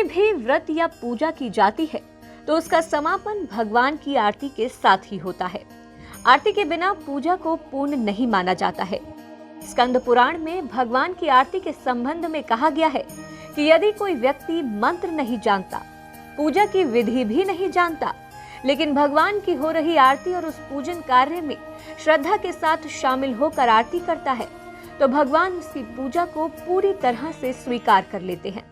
कोई भी व्रत या पूजा की जाती है तो उसका समापन भगवान की आरती के साथ ही होता है। आरती के बिना पूजा को पूर्ण नहीं माना जाता है। स्कंद पुराण में भगवान की आरती के संबंध में कहा गया है कि यदि कोई व्यक्ति मंत्र नहीं जानता, पूजा की विधि भी नहीं जानता, लेकिन भगवान की हो रही आरती और उस पूजन कार्य में श्रद्धा के साथ शामिल होकर आरती करता है, तो भगवान उसकी पूजा को पूरी तरह से स्वीकार कर लेते हैं।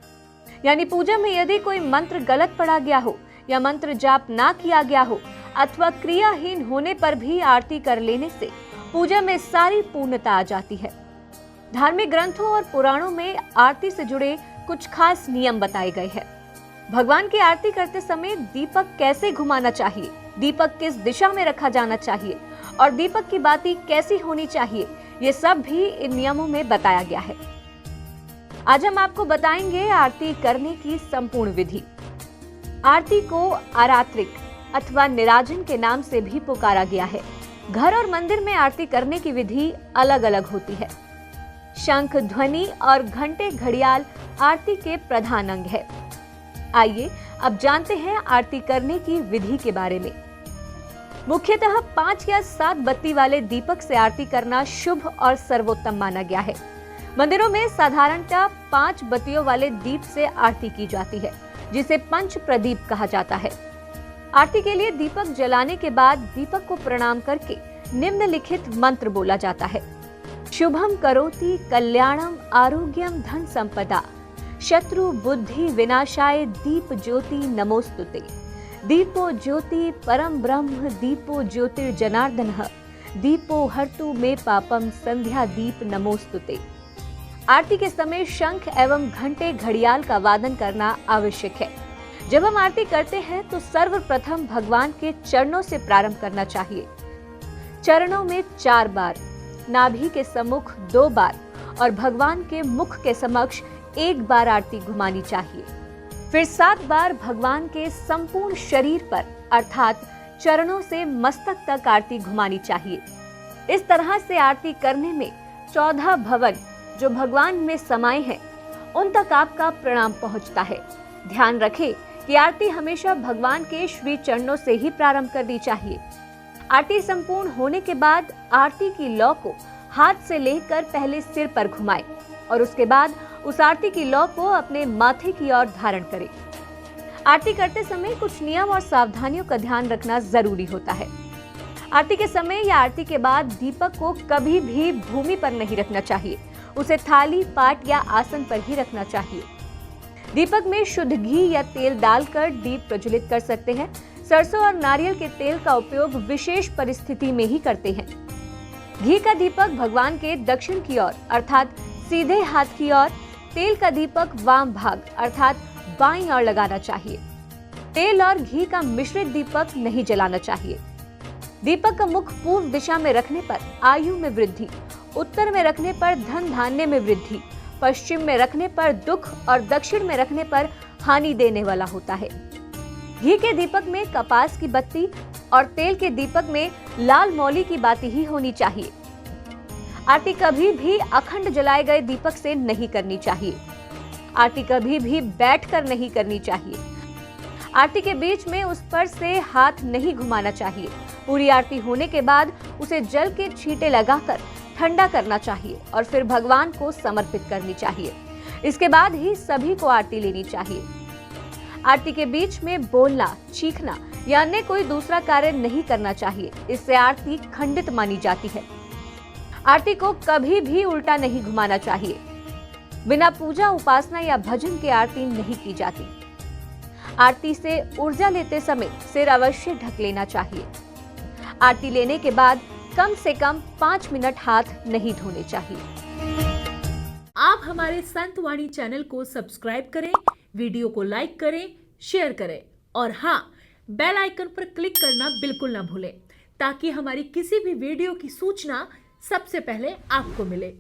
यानी पूजा में यदि कोई मंत्र गलत पढ़ा गया हो या मंत्र जाप ना किया गया हो अथवा क्रियाहीन होने पर भी आरती कर लेने से पूजा में सारी पूर्णता आ जाती है। धार्मिक ग्रंथों और पुराणों में आरती से जुड़े कुछ खास नियम बताए गए हैं। भगवान की आरती करते समय दीपक कैसे घुमाना चाहिए, दीपक किस दिशा में रखा जाना चाहिए और दीपक की बाती कैसी होनी चाहिए, ये सब भी इन नियमों में बताया गया है। आज हम आपको बताएंगे आरती करने की संपूर्ण विधि। आरती को आरात्रिक अथवा निराजन के नाम से भी पुकारा गया है। घर और मंदिर में आरती करने की विधि अलग अलग होती है। शंख, ध्वनि और घंटे, घड़ियाल आरती के प्रधान अंग है। आइए अब जानते हैं आरती करने की विधि के बारे में। मुख्यतः 5 या 7 बत्ती वाले दीपक से आरती करना शुभ और सर्वोत्तम माना गया है। मंदिरों में साधारणतः 5 बत्तियों वाले दीप से आरती की जाती है, जिसे पंच प्रदीप कहा जाता है। आरती के लिए दीपक जलाने के बाद दीपक को प्रणाम करके निम्नलिखित मंत्र बोला जाता है। शुभम करोति कल्याणम आरोग्यम धन संपदा, शत्रु बुद्धि विनाशाय दीप ज्योति नमोस्तुते। दीपो ज्योति परम ब्रह्म, दीपो ज्योतिर्जनार्दनः, दीपो हर्तु मे पापम, संध्या दीप नमोस्तुते। आरती के समय शंख एवं घंटे, घड़ियाल का वादन करना आवश्यक है। जब हम आरती करते हैं तो सर्वप्रथम भगवान के चरणों से प्रारंभ करना चाहिए। चरणों में 4 बार, नाभि के सम्मुख 2 बार और भगवान के मुख के समक्ष 1 बार आरती घुमानी चाहिए। फिर 7 बार भगवान के संपूर्ण शरीर पर अर्थात चरणों से मस्तक तक आरती घुमानी चाहिए। इस तरह से आरती करने में 14 भवन जो भगवान में समाये हैं उन तक आपका प्रणाम पहुंचता है। ध्यान रखें कि आरती हमेशा भगवान के श्री चरणों से ही प्रारंभ करनी चाहिए। आरती संपूर्ण होने के बाद आरती की लौ को हाथ से लेकर पहले सिर पर घुमाएं और उसके बाद उस आरती की लौ को अपने माथे की ओर धारण करें। आरती करते समय कुछ नियम और सावधानियों का ध्यान रखना जरूरी होता है। आरती के समय या आरती के बाद दीपक को कभी भी भूमि पर नहीं रखना चाहिए, उसे थाली, पाट या आसन पर ही रखना चाहिए। दीपक में शुद्ध घी या तेल डालकर दीप प्रज्वलित कर सकते हैं। सरसों और नारियल के तेल का उपयोग विशेष परिस्थिति में ही करते हैं। घी का दीपक भगवान के दक्षिण की ओर अर्थात सीधे हाथ की ओर, तेल का दीपक वाम भाग अर्थात बाईं ओर लगाना चाहिए। तेल और घी का मिश्रित दीपक नहीं जलाना चाहिए। दीपक का मुख पूर्व दिशा में रखने पर आयु में वृद्धि, उत्तर में रखने पर धन धान्य में वृद्धि, पश्चिम में रखने पर दुख और दक्षिण में रखने पर हानि देने वाला होता है। घी के दीपक में कपास की बत्ती और तेल के दीपक में लाल मौली की बाती ही होनी चाहिए। आरती कभी भी अखंड जलाए गए दीपक से नहीं करनी चाहिए। आरती कभी भी बैठकर नहीं करनी चाहिए। आरती के बीच में उस पर से हाथ नहीं घुमाना चाहिए। पूरी आरती होने के बाद उसे जल के छींटे लगाकर ठंडा करना चाहिए और फिर भगवान को समर्पित करनी चाहिए। इसके बाद ही सभी को आरती लेनी चाहिए। आरती के बीच में बोलना, चीखना या अन्य कोई दूसरा कार्य नहीं करना चाहिए। इससे आरती खंडित मानी जाती है। आरती को कभी भी उल्टा नहीं घुमाना चाहिए। बिना पूजा, उपासना या भजन के आरती नहीं की जाती। आरती से ऊर्जा लेते समय सिर अवश्य ढक लेना चाहिए। आरती लेने के बाद कम से कम 5 मिनट हाथ नहीं धोने चाहिए। आप हमारे संत वाणी चैनल को सब्सक्राइब करें, वीडियो को लाइक करें, शेयर करें और हाँ, बेल आइकन पर क्लिक करना बिल्कुल ना भूलें ताकि हमारी किसी भी वीडियो की सूचना सबसे पहले आपको मिले।